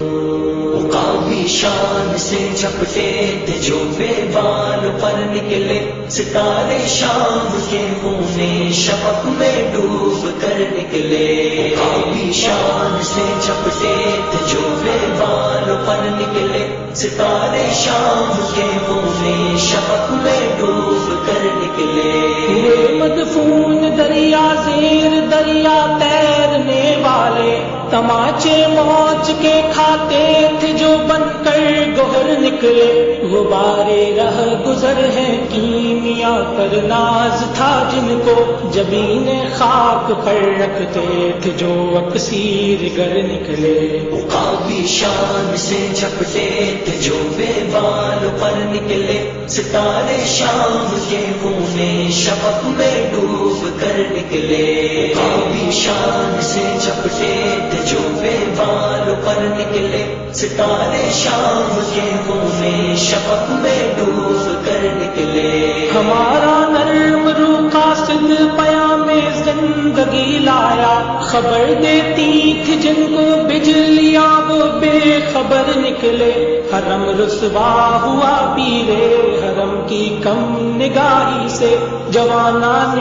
مقامی شان سے جھپٹے تھے جو بے بال پر نکلے، ستارے شام کے خون شفق میں ڈوب کر نکلے۔ مقامی شان سے جھپٹے تھے جو بے بال پر نکلے، ستارے شام کے خون شفق میں ڈوب کر نکلے۔ ہوئے مدفون دریا زیر دریا تیرنے والے، تماچے موج کے کھاتے تھے جو بن کر گوہر نکلے۔ غبارے رہ گزر ہیں کیمیا پر ناز تھا جن کو، جبین خاک پر رکھتے تھے جو اکسیر گر نکلے۔ مقامی شان سے جھپٹے تھے جو بے بال پر نکلے، ستارے شام کے خون شفق میں ڈوب کر نکلے۔ مقامی شان سے جھپٹے تھے جو بے بال پر نکلے، ستارے شام کے خون شفق میں ڈوب کر نکلے۔ ہمارا نرم روح قاصد پیام زندگی لایا، خبر دیتی تھی جن کو بجلیاں وہ بے خبر نکلے۔ حرم رسوا ہوا پیرے حرم کی کم نگاہی سے، جوانان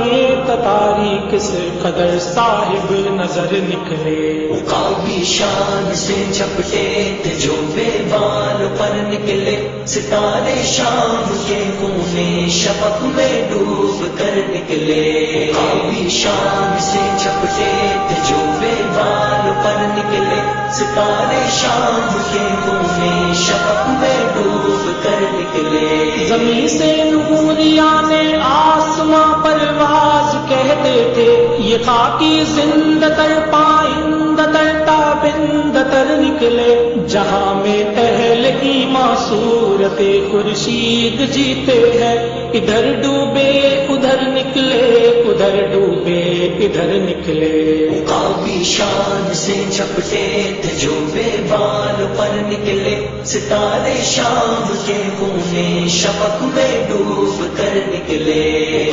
تتاری کس قدر صاحب نظر نکلے۔ مقامی شان سے جھپٹے تھے جو بے بال پر نکلے، ستارے شام کے خون شفق میں ڈوب کر نکلے۔ مقامی شان سے جھپٹے تھے جو بے بال پر نکلے، ستارے شام کے خون شفق میں ڈوب کر نکلے۔ زمین سے نوریان آسماں پرواز کہتے تھے، یہ خاکی زندہ تر پائندہ تر تابندہ تر نکلے۔ جہاں میں اہل ایمان صورت خورشید جیتے ہیں، ادھر ڈوبے ادھر نکلے، ادھر ڈوبے ادھر نکلے۔ مقامی شان سے جھپٹے تھے جو بے بال پر نکلے، ستارے شام کے خون شفق میں ڈوب کر نکلے۔